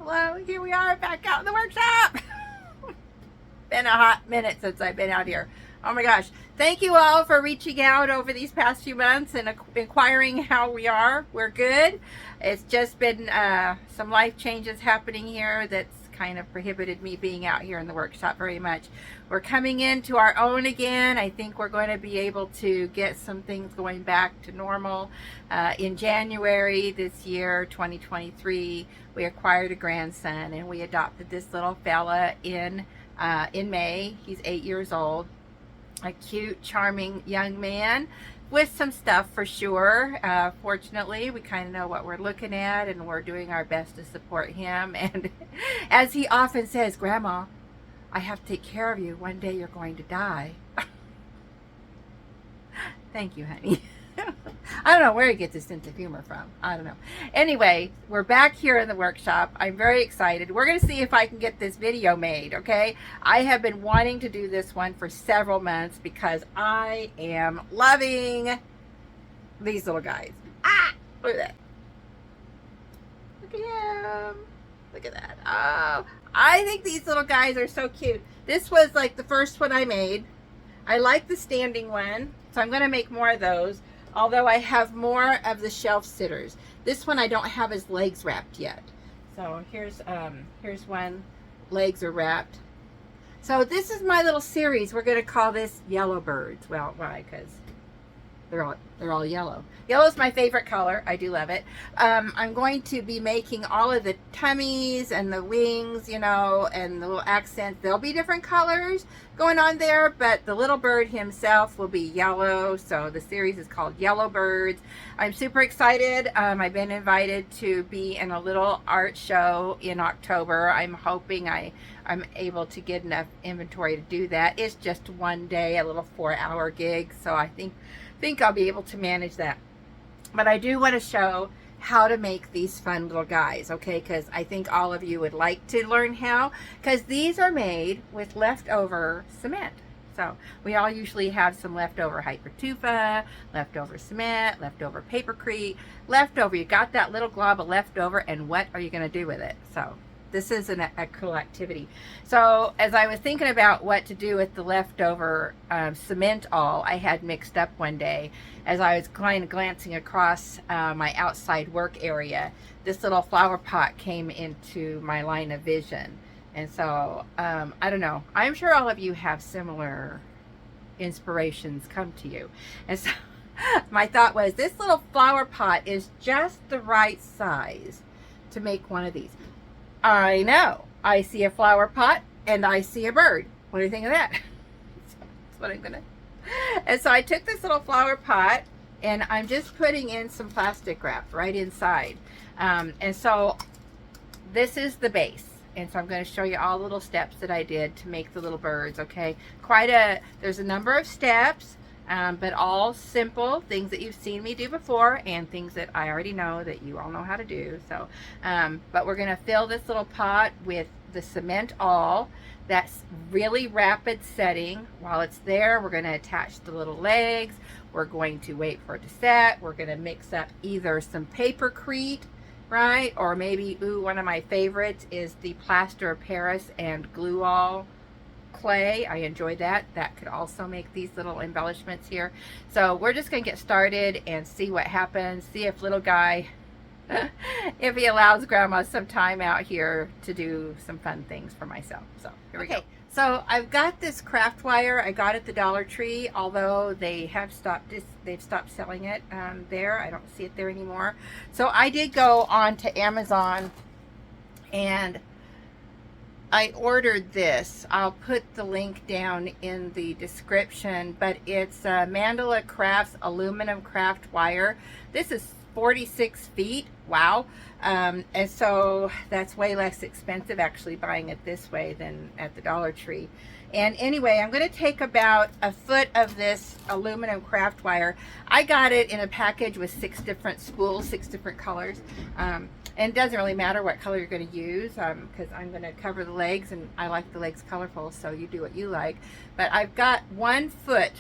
Hello, here we are back out in the workshop. Been a hot minute since I've been out here. Oh my gosh. Thank you all for reaching out over these past few months and inquiring how we are. We're good. It's just been some life changes happening here that's kind of prohibited me being out here in the workshop very much. We're coming into our own again. I think we're going to be able to get some things going back to normal. In January this year, 2023, we acquired a grandson and we adopted this little fella in May. He's 8 years old. A cute, charming young man with some stuff for sure. Fortunately, we kind of know what we're looking at and we're doing our best to support him. And as he often says, Grandma, I have to take care of you. One day you're going to die. Thank you, honey. I don't know where he gets his sense of humor from. I don't know. Anyway, we're back here in the workshop. I'm very excited. We're going to see if I can get this video made, okay? I have been wanting to do this one for several months because I am loving these little guys. Ah! Look at that. Look at him. Look at that. Oh, I think these little guys are so cute. This was like the first one I made. I like the standing one, so I'm going to make more of those. Although I have more of the shelf sitters. This one I don't have his legs wrapped yet. So here's one. Legs are wrapped. So this is my little series. We're going to call this Yellow Birds. Well, why? Because they're all yellow. Yellow is my favorite color. I do love it. I'm going to be making all of the tummies and the wings, you know, and the little accents. There'll be different colors going on there, but the little bird himself will be yellow. So the series is called Yellow Birds. I'm super excited. I've been invited to be in a little art show in October. I'm hoping I'm able to get enough inventory to do that. It's just one day, a little 4-hour gig. So I think I'll be able to manage that. But I do want to show how to make these fun little guys, okay? Because I think all of you would like to learn how, because these are made with leftover cement. So we all usually have some leftover hypertufa, leftover cement, leftover papercrete, leftover. You got that little glob of leftover, and what are you going to do with it? So this is a cool activity. So as I was thinking about what to do with the leftover cement all I had mixed up one day, as I was kind of glancing across my outside work area, this little flower pot came into my line of vision. And so I don't know, I'm sure all of you have similar inspirations come to you. And so my thought was, this little flower pot is just the right size to make one of these. I know. I see a flower pot and I see a bird. What do you think of that? That's what I'm gonna. And so I took this little flower pot and I'm just putting in some plastic wrap right inside. And so this is the base. And so I'm going to show you all the little steps that I did to make the little birds, okay? There's a number of steps, but all simple things that you've seen me do before and things that I already know that you all know how to do. So, but we're going to fill this little pot with the cement all. That's really rapid setting. While it's there, we're going to attach the little legs. We're going to wait for it to set. We're going to mix up either some papercrete, right? Or maybe, ooh, one of my favorites is the plaster of Paris and glue all clay. I enjoy that. That could also make these little embellishments here. So we're just going to get started and see what happens. See if little guy, if he allows Grandma some time out here to do some fun things for myself. So here we go. So I've got this craft wire. I got at the Dollar Tree, although they've stopped selling it there. I don't see it there anymore. So I did go on to Amazon and I ordered this. I'll put the link down in the description, but it's Mandala Crafts aluminum craft wire. This is 46 feet. Wow. And so that's way less expensive actually buying it this way than at the Dollar Tree. And anyway, I'm going to take about a foot of this aluminum craft wire. I got it in a package with 6 different spools, 6 different colors. And it doesn't really matter what color you're going to use because I'm going to cover the legs and I like the legs colorful, so you do what you like. But I've got 1 foot,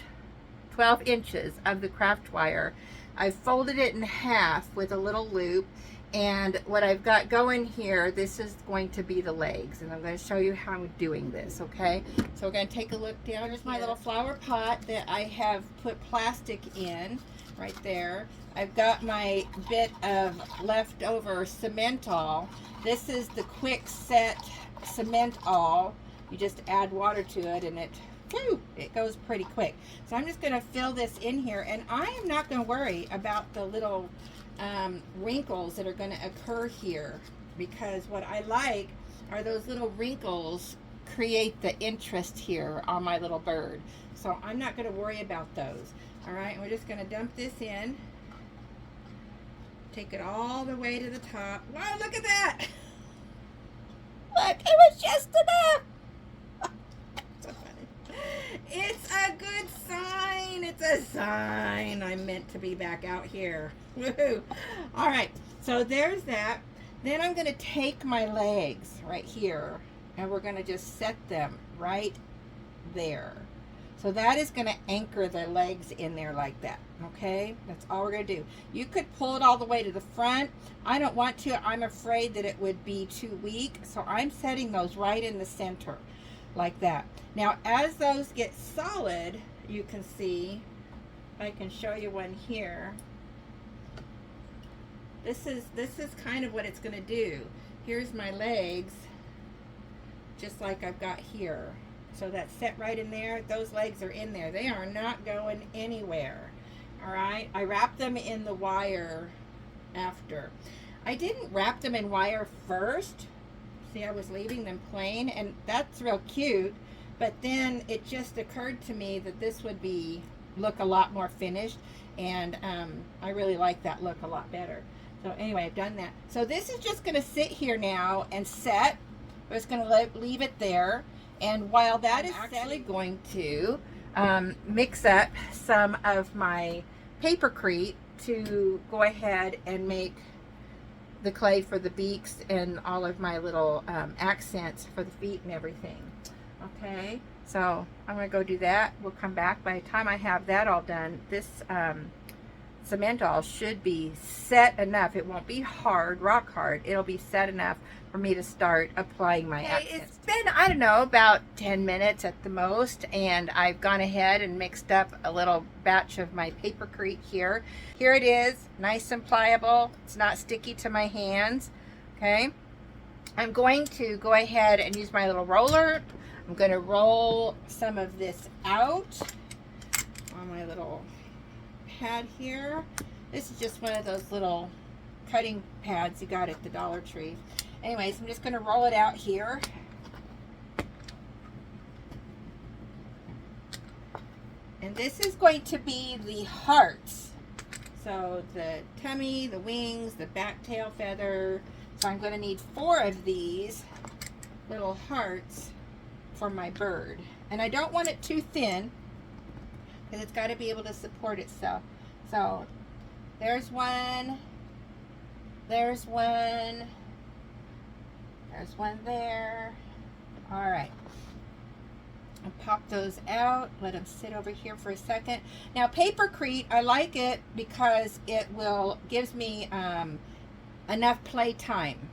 12 inches of the craft wire. I folded it in half with a little loop, And what I've got going here, this is going to be the legs, and I'm going to show you how I'm doing this, okay? So we're going to take a look down. Here's my little flower pot that I have put plastic in right there. I've got my bit of leftover cement-all. This is the quick set cement-all. You just add water to it and it goes pretty quick. So I'm just going to fill this in here, and I am not going to worry about the little wrinkles that are going to occur here, because what I like are those little wrinkles create the interest here on my little bird. So I'm not going to worry about those. All right, we're just going to dump this in. Take it all the way to the top. Wow, look at that. Look, it was just enough. So funny. It's a good sign. It's a sign I'm meant to be back out here. Woohoo. All right, so there's that. Then I'm going to take my legs right here, and we're going to just set them right there. So that is going to anchor the legs in there like that, okay? That's all we're going to do. You could pull it all the way to the front. I don't want to. I'm afraid that it would be too weak, so I'm setting those right in the center like that. Now, as those get solid, you can see, I can show you one here. This is kind of what it's going to do. Here's my legs, just like I've got here. So that's set right in there. Those legs are in there. They are not going anywhere. All right. I wrapped them in the wire after. I didn't wrap them in wire first. See, I was leaving them plain, and that's real cute. But then it just occurred to me that this would look a lot more finished, and I really like that look a lot better. So anyway, I've done that. So this is just going to sit here now and set. We're just going to leave it there. And while that is actually going to mix up some of my Papercrete to go ahead and make the clay for the beaks and all of my little accents for the feet and everything. Okay, so I'm going to go do that. We'll come back. By the time I have that all done, this cement all should be set enough. It won't be hard, rock hard. It'll be set enough for me to start applying my accents. It's been, I don't know, about 10 minutes at the most, and I've gone ahead and mixed up a little batch of my Papercrete here. Here it is, nice and pliable. It's not sticky to my hands. Okay, I'm going to go ahead and use my little roller. I'm going to roll some of this out on my little pad here. This is just one of those little cutting pads you got at the Dollar Tree. Anyways, I'm just going to roll it out here. And this is going to be the hearts. So the tummy, the wings, the back tail feather. So I'm going to need 4 of these little hearts for my bird. And I don't want it too thin, because it's got to be able to support itself. So there's one, there's one, there's one there. All right, I'll pop those out, let them sit over here for a second. Now Papercrete, I like it because it gives me enough play time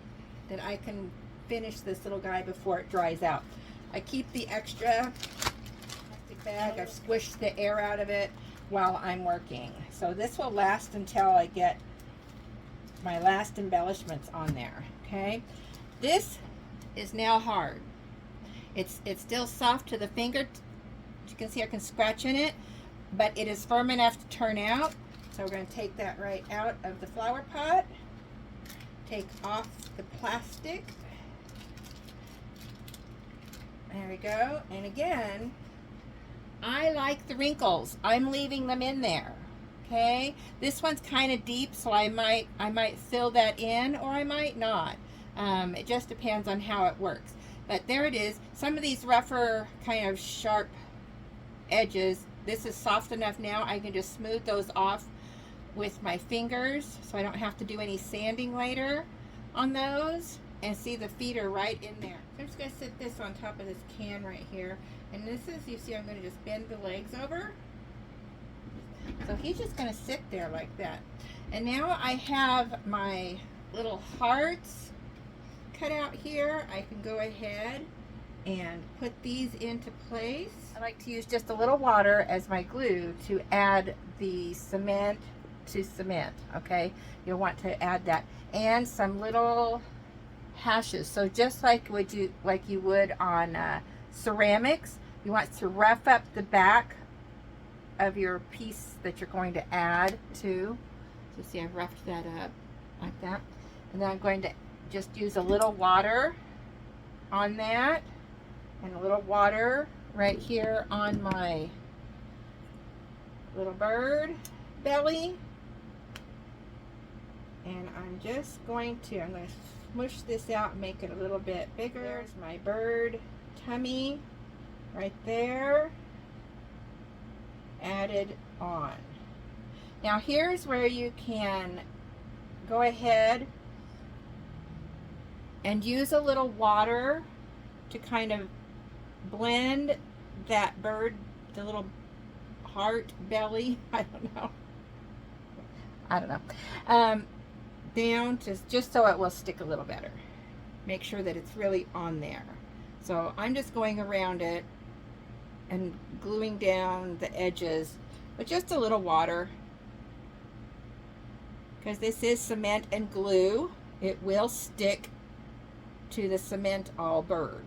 that I can finish this little guy before it dries out. I keep the extra plastic bag. I've squished the air out of it while I'm working. So this will last until I get my last embellishments on there. Okay, this is now hard. It's still soft to the finger. As you can see, I can scratch in it, but it is firm enough to turn out. So we're going to take that right out of the flower pot. Take off the plastic. There we go. And again, I like the wrinkles. I'm leaving them in there. Okay, this one's kind of deep, so I might fill that in, or I might not. It just depends on how it works. But there it is. Some of these rougher, kind of sharp edges, this is soft enough now. I can just smooth those off with my fingers, so I don't have to do any sanding later on those. And see, the feet are right in there. I'm just going to sit this on top of this can right here. And this is, you see, I'm going to just bend the legs over. So he's just going to sit there like that. And now I have my little hearts cut out here, I can go ahead and put these into place. I like to use just a little water as my glue to add the cement to cement, okay? You'll want to add that, and some little hashes. So just like you would on ceramics, you want to rough up the back of your piece that you're going to add to. So see, I've roughed that up like that, and then I'm going to just use a little water on that, and a little water right here on my little bird belly. And I'm just going to smush this out and make it a little bit bigger. There's my bird tummy right there, added on. Now here's where you can go ahead and use a little water to kind of blend that bird, the little heart belly, I don't know, down just so it will stick a little better. Make sure that it's really on there. So I'm just going around it and gluing down the edges with just a little water, because this is cement and glue. It will stick to the cement all bird.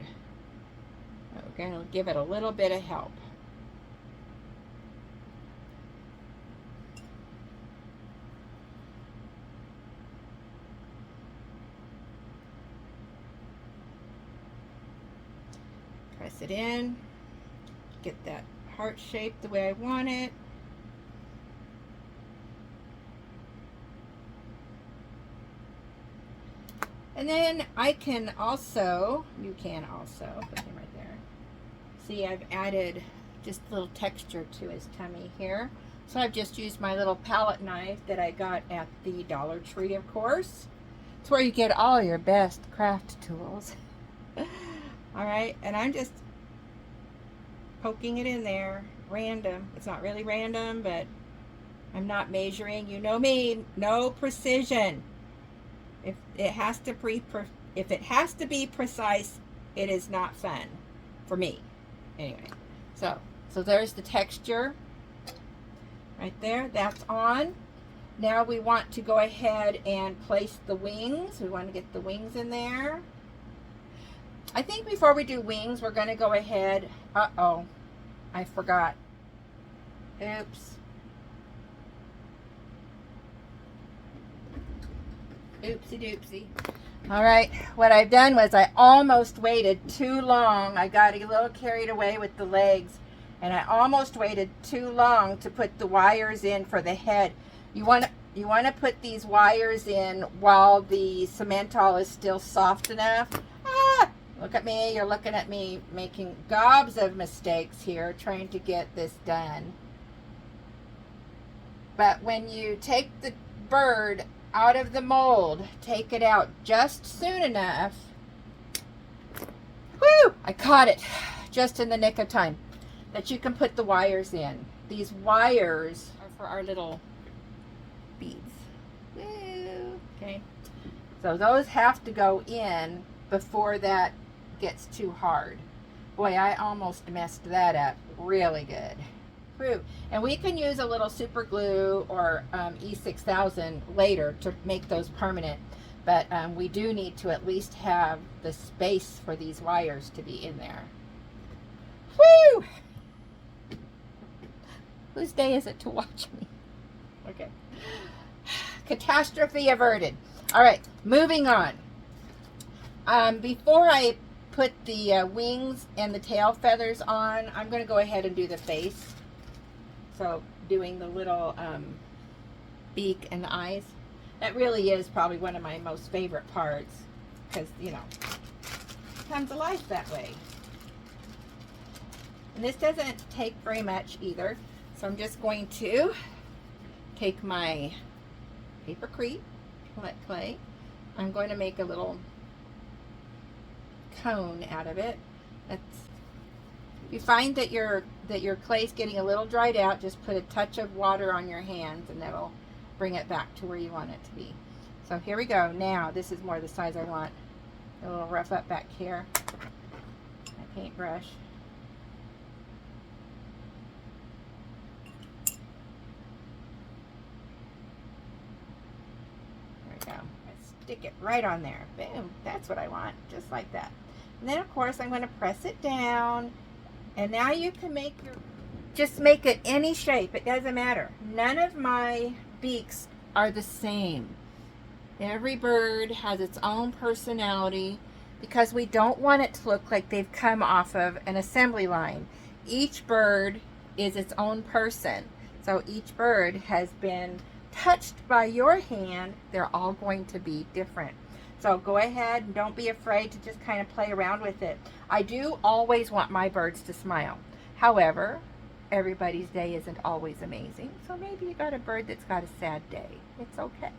We're going to give it a little bit of help. Press it in, get that heart shape the way I want it. And then I can also, you can also, put him right there. See, I've added just a little texture to his tummy here. So I've just used my little palette knife that I got at the Dollar Tree, of course. It's where you get all your best craft tools. All right, and I'm just poking it in there, random. It's not really random, but I'm not measuring. You know me, no precision. If it has to be precise, it is not fun for me. Anyway, so there's the texture right there. That's on. Now we want to go ahead and place the wings. We want to get the wings in there. I think before we do wings, we're going to go ahead. Uh-oh, I forgot. Oops. Oopsie doopsie. All right, what I've done was I almost waited too long. I got a little carried away with the legs, and I almost waited too long to put the wires in for the head. You want to put these wires in while the cementol is still soft enough. Look at me, you're looking at me making gobs of mistakes here trying to get this done. But when you take the bird out of the mold, take it out just soon enough. Woo! I caught it just in the nick of time that you can put the wires in. These wires are for our little beads. Woo! Okay. So those have to go in before that gets too hard. Boy, I almost messed that up really good. Whew. And we can use a little super glue or E6000 later to make those permanent, but we do need to at least have the space for these wires to be in there. Woo! Whose day is it to watch me? Okay. Catastrophe averted. All right, moving on. Before I put the wings and the tail feathers on, I'm going to go ahead and do the face. So doing the little beak and the eyes. That really is probably one of my most favorite parts, because, you know, it comes to life that way. And this doesn't take very much either. So I'm just going to take my Papercrete clay. I'm going to make a little cone out of it. If you find that your clay's getting a little dried out, just put a touch of water on your hands and that'll bring it back to where you want it to be. So here we go. Now, this is more the size I want. A little rough up back here. My paintbrush. There we go. I stick it right on there. Boom. That's what I want. Just like that. And then, of course, I'm going to press it down. And now you can make your... Just make it any shape. It doesn't matter. None of my beaks are the same. Every bird has its own personality because we don't want it to look like they've come off of an assembly line. Each bird is its own person. So each bird has been touched by your hand. They're all going to be different. So go ahead and don't be afraid to just kind of play around with it. I do always want my birds to smile. However, everybody's day isn't always amazing. So maybe you got a bird that's got a sad day. It's okay.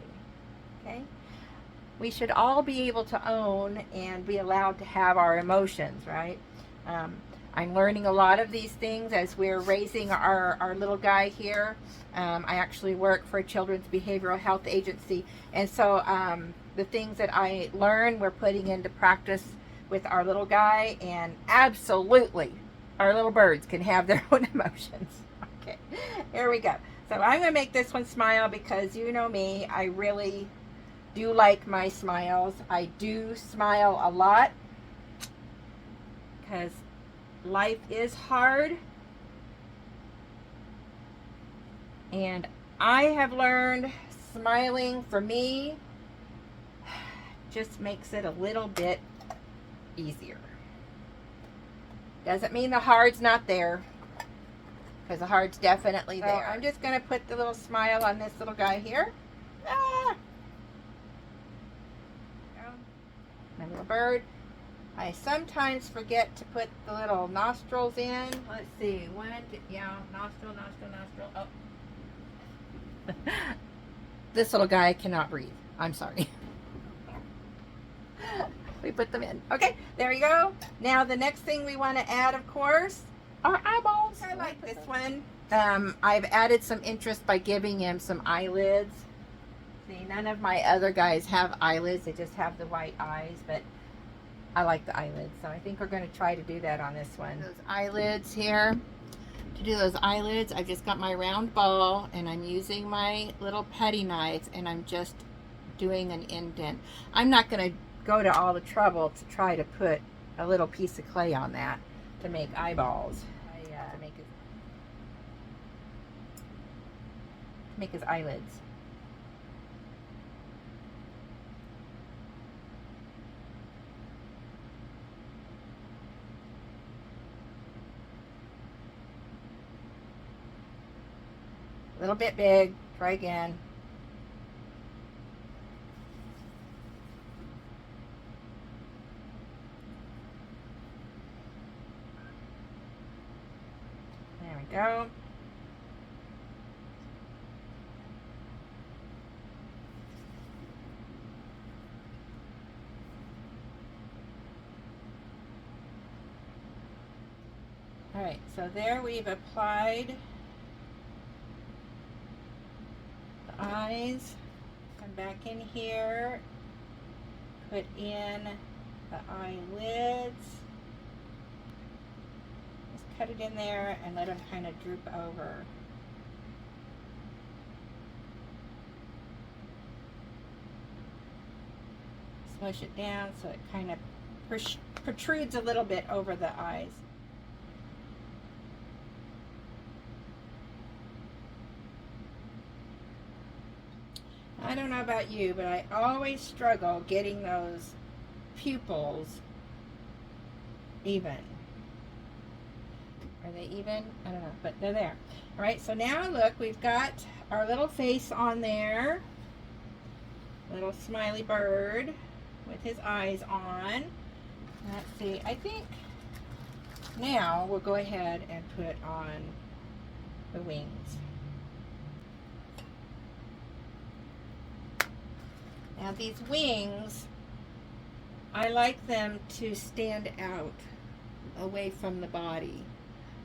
Okay? We should all be able to own and be allowed to have our emotions, right? I'm learning a lot of these things as we're raising our little guy here. I actually work for a children's behavioral health agency. And so the things that I learn, we're putting into practice with our little guy. And absolutely, our little birds can have their own emotions. Okay, here we go. So I'm going to make this one smile because you know me, I really do like my smiles. I do smile a lot because life is hard. And I have learned smiling for me just makes it a little bit easier. Doesn't mean the hard's not there, because the hard's definitely there. So I'm just going to put the little smile on this little guy here. Ah! My little bird. I sometimes forget to put the little nostrils in. Let's see. One, two, yeah, nostril, nostril, nostril. Oh. This little guy cannot breathe. I'm sorry. We put them in. Okay, there you go. Now the next thing we want to add, of course, are eyeballs. I like this one. I've added some interest by giving him some eyelids. See, none of my other guys have eyelids. They just have the white eyes, but I like the eyelids. So I think we're going to try to do that on this one. Those eyelids here. To do those eyelids, I've just got my round ball and I'm using my little putty knife and I'm just doing an indent. I'm not going to go to all the trouble to try to put a little piece of clay on that to make eyeballs. To make his eyelids. A little bit big. Try again. There we go. All right, so there we've applied the eyes. Come back in here, put in the eyelids. Just cut it in there and let them kind of droop over. Smush it down so it kind of protrudes a little bit over the eyes. I don't know about you, but I always struggle getting those pupils even. Are they even? I don't know, but they're there. All right, so now look, we've got our little face on there. Little smiley bird with his eyes on. Let's see, I think now we'll go ahead and put on the wings. Now these wings, I like them to stand out away from the body.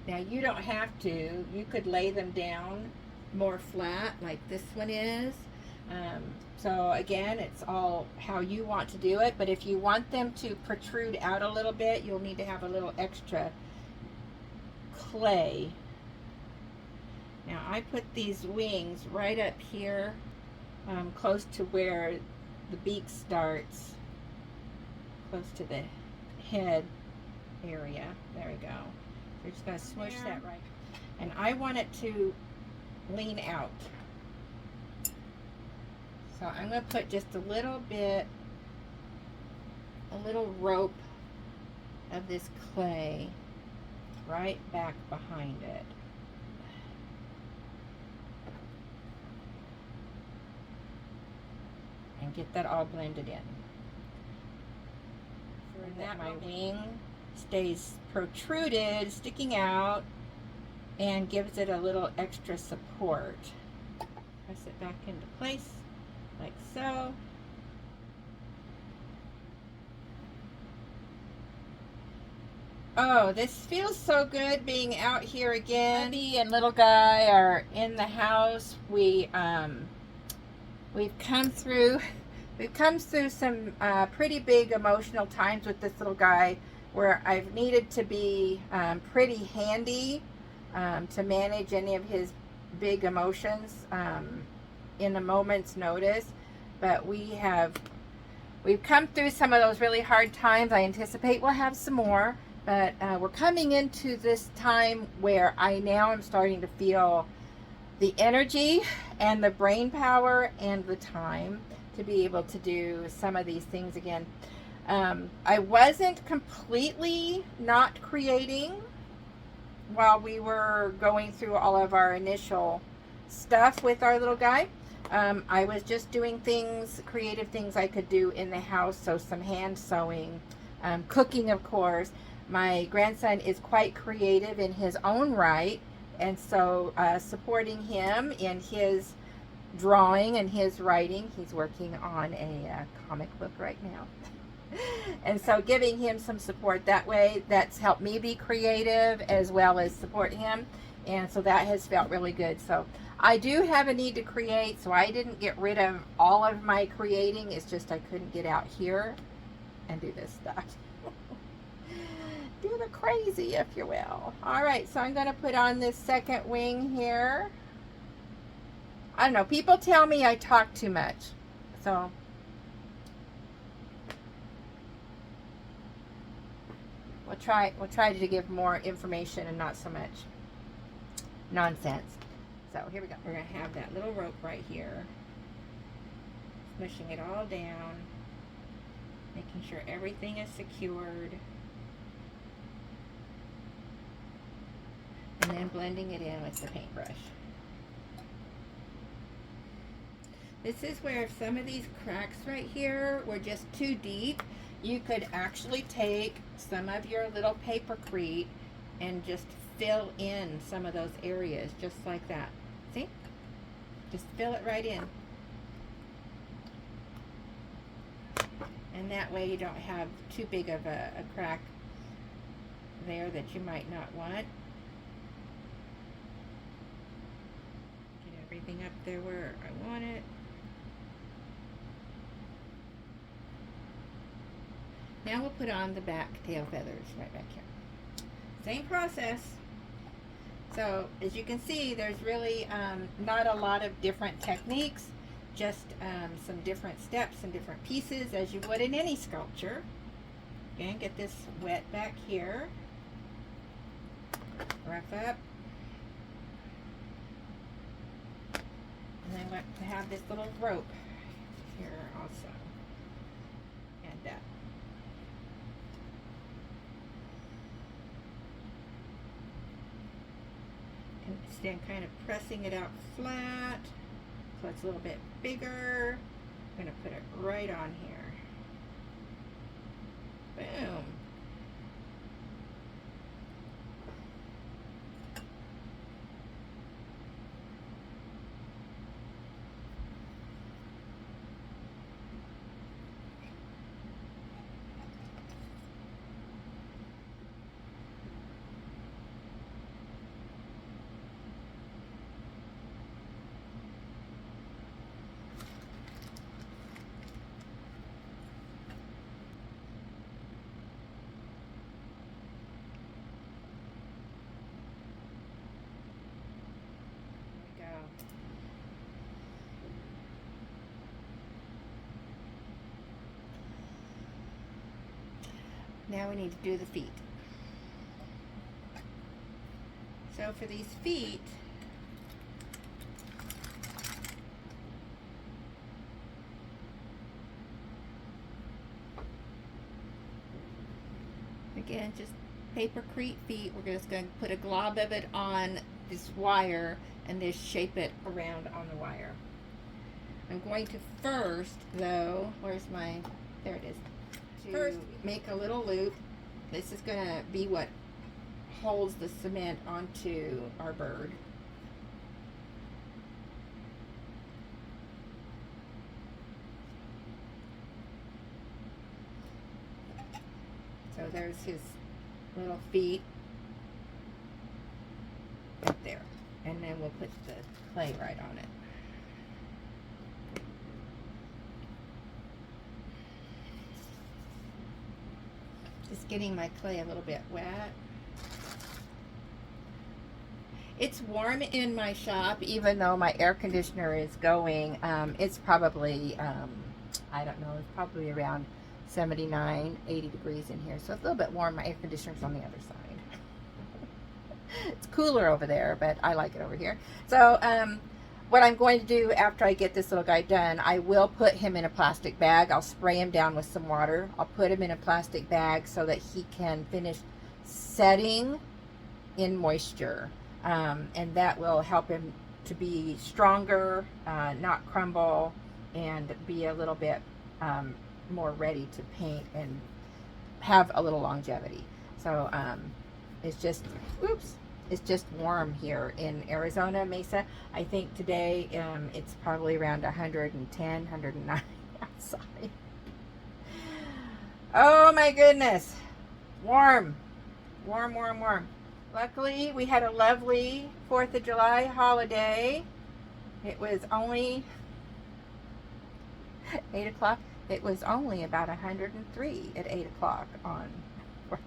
Now you don't have to. You could lay them down more flat like this one is, So again, it's all how you want to do it, but if you want them to protrude out a little bit, you'll need to have a little extra clay. Now I put these wings right up here, close to where the beak starts, close to the head area. There we go. We're just going to smush that right. And I want it to lean out. So I'm going to put just a little bit, a little rope of this clay right back behind it. And get that all blended in. So that my wing stays protruded, sticking out, and gives it a little extra support. Press it back into place, like so. Oh, this feels so good being out here again. Abby and little guy are in the house. We've come through some pretty big emotional times with this little guy, where I've needed to be pretty handy to manage any of his big emotions in a moment's notice. But we've come through some of those really hard times. I anticipate we'll have some more, but we're coming into this time where I now am starting to feel the energy and the brain power and the time to be able to do some of these things again. I wasn't completely not creating while we were going through all of our initial stuff with our little guy. I was just doing things, creative things I could do in the house. So some hand sewing, cooking, of course. My grandson is quite creative in his own right. And so supporting him in his drawing and his writing. He's working on a comic book right now. And so giving him some support that way, that's helped me be creative as well as support him. And so that has felt really good. So I do have a need to create, so I didn't get rid of all of my creating. It's just I couldn't get out here and do this stuff. Do the crazy, if you will. All right, so I'm going to put on this second wing here. I don't know, people tell me I talk too much, so we'll try to give more information and not so much nonsense. So here we go. We're going to have that little rope right here, smushing it all down, making sure everything is secured, and then blending it in with the paintbrush. This is where if some of these cracks right here were just too deep, you could actually take some of your little papercrete and just fill in some of those areas, just like that. See? Just fill it right in. And that way you don't have too big of a crack there that you might not want. Get everything up there where I want it. Now we'll put on the back tail feathers right back here. Same process. So as you can see, there's really not a lot of different techniques, just some different steps and different pieces as you would in any sculpture. Again, get this wet back here. Rough up. And I want to have this little rope here also. And then kind of pressing it out flat so it's a little bit bigger. I'm going to put it right on here. Boom. Now we need to do the feet. So for these feet, again, just Papercrete feet. We're just going to put a glob of it on this wire and just shape it around on the wire. I'm going to first, though, where's my, there it is. First, make a little loop. This is going to be what holds the cement onto our bird. So there's his little feet right there. And then we'll put the clay right on it. Just getting my clay a little bit wet. It's warm in my shop, even though my air conditioner is going. It's probably, I don't know, it's probably around 79, 80 degrees in here. So it's a little bit warm. My air conditioner's on the other side. It's cooler over there, but I like it over here. So what I'm going to do after I get this little guy done, I will put him in a plastic bag. I'll spray him down with some water. I'll put him in a plastic bag so that he can finish setting in moisture. And that will help him to be stronger, not crumble, and be a little bit more ready to paint and have a little longevity. So it's just, oops, it's just warm here in Arizona, Mesa. I think today it's probably around 110, 109 outside. Oh my goodness, warm, warm, warm, warm. Luckily, we had a lovely 4th of July holiday. It was only 8 o'clock. It was only about 103 at 8 o'clock on 4th of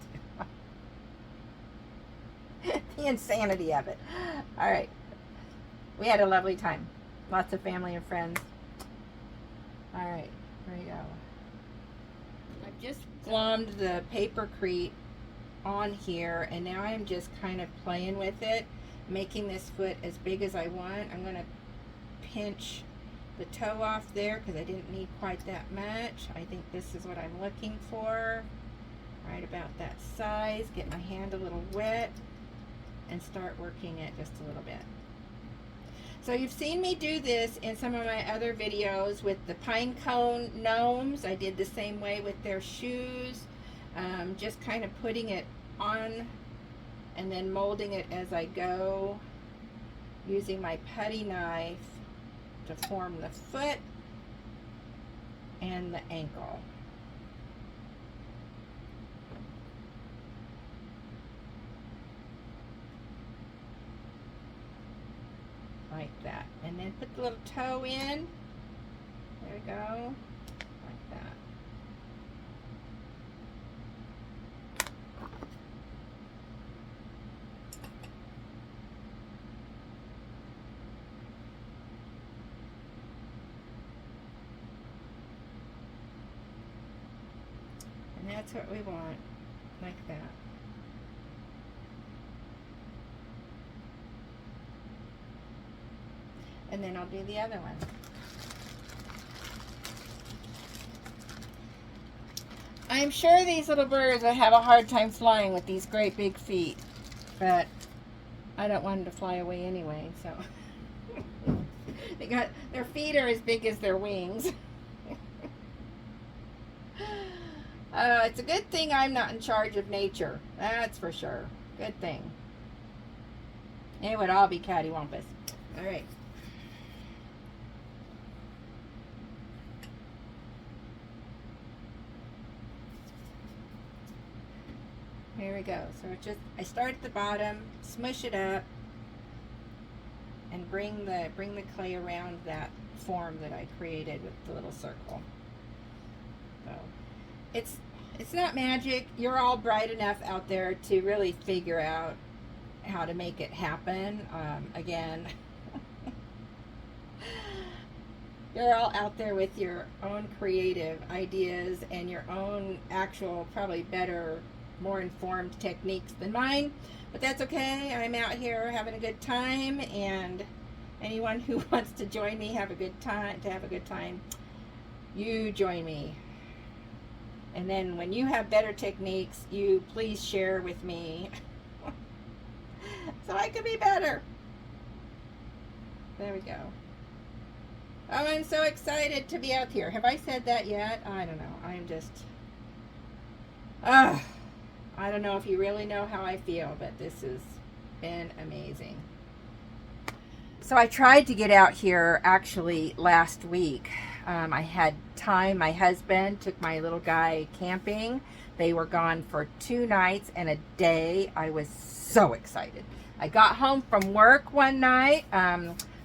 July. The insanity of it. All right. We had a lovely time. Lots of family and friends. All right. Here we go. I've just glommed the Papercrete on here, and now I'm just kind of playing with it, making this foot as big as I want. I'm going to pinch the toe off there because I didn't need quite that much. I think this is what I'm looking for, right about that size. Get my hand a little wet and start working it just a little bit. So you've seen me do this in some of my other videos with the pine cone gnomes. I did the same way with their shoes. Just kind of putting it on and then molding it as I go, using my putty knife to form the foot and the ankle. Like that. And then put the little toe in. There we go. Like that. And that's what we want, like that. And then I'll do the other one. I'm sure these little birds will have a hard time flying with these great big feet, but I don't want them to fly away anyway, so. Their feet are as big as their wings. It's a good thing I'm not in charge of nature. That's for sure. Good thing. It would all be cattywampus. All right. Here we go. So it's just, I start at the bottom, smush it up, and bring the clay around that form that I created with the little circle. So it's not magic. You're all bright enough out there to really figure out how to make it happen. Again, You're all out there with your own creative ideas and your own actual, probably better, more informed techniques than mine. But that's okay. I'm out here having a good time, and anyone who wants to join me, have a good time, you join me. And then when you have better techniques, you please share with me so I can be better. There we go. Oh, I'm so excited to be out here. Have I said that yet? I don't know. I'm just, I don't know if you really know how I feel, but this has been amazing. So I tried to get out here actually last week. I had time. My husband took my little guy camping. They were gone for 2 nights and a day. I was so excited. I got home from work one night,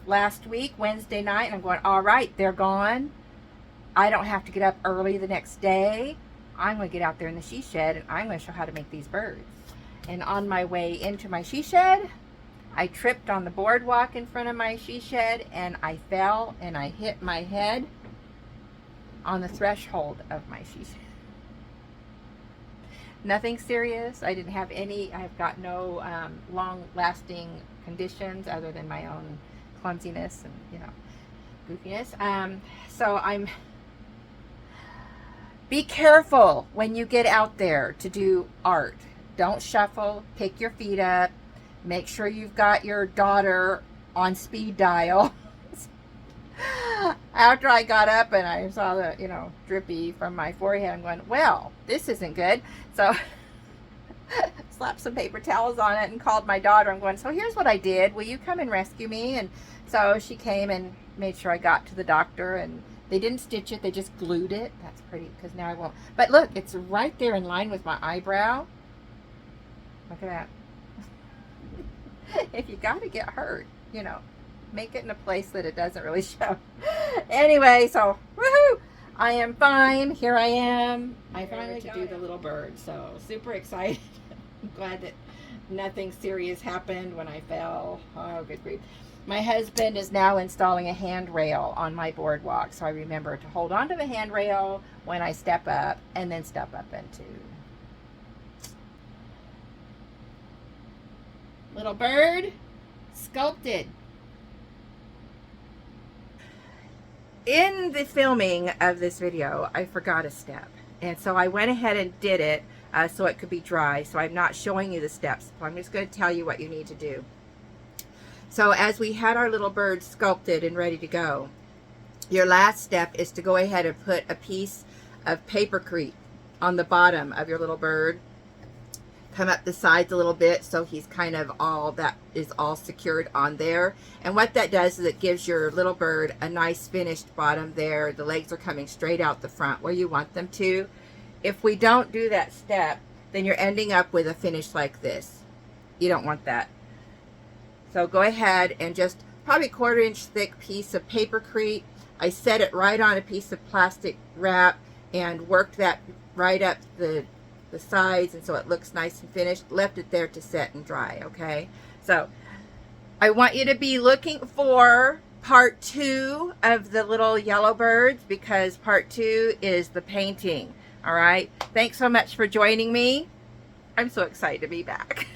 last week, Wednesday night, and I'm going, all right, they're gone. I don't have to get up early the next day. I'm going to get out there in the she shed, and I'm going to show how to make these birds. And on my way into my she shed, I tripped on the boardwalk in front of my she shed, and I fell, and I hit my head on the threshold of my she shed. Nothing serious. I didn't have any, I've got no long-lasting conditions other than my own clumsiness and, you know, goofiness. So be careful when you get out there to do art. Don't shuffle. Pick your feet up. Make sure you've got your daughter on speed dial. After I got up and I saw the, you know, drippy from my forehead, I'm going, well, this isn't good. So slapped some paper towels on it and called my daughter. I'm going, so here's what I did. Will you come and rescue me? And so she came and made sure I got to the doctor, and they didn't stitch it. They just glued it. That's pretty, because now I won't. But look, it's right there in line with my eyebrow. Look at that. If you got to get hurt, you know, make it in a place that it doesn't really show. Anyway, so woohoo! I am fine. Here I am. I finally got to do the little bird, so super excited. I'm glad that nothing serious happened when I fell. Oh, good grief. My husband is now installing a handrail on my boardwalk, so I remember to hold on to the handrail when I step up, and then step up into. Little bird sculpted. In the filming of this video, I forgot a step, and so I went ahead and did it so it could be dry. So I'm not showing you the steps. I'm just going to tell you what you need to do. So as we had our little bird sculpted and ready to go, your last step is to go ahead and put a piece of Papercrete on the bottom of your little bird. Come up the sides a little bit so he's kind of all, that is all secured on there. And what that does is it gives your little bird a nice finished bottom there. The legs are coming straight out the front where you want them to. If we don't do that step, then you're ending up with a finish like this. You don't want that. So go ahead and just probably 1/4 inch thick piece of Papercrete. I set it right on a piece of plastic wrap and worked that right up the sides, and so it looks nice and finished. Left it there to set and dry. Okay, so I want you to be looking for part 2 of the little yellow birds, because part 2 is the painting. All right, thanks so much for joining me. I'm so excited to be back.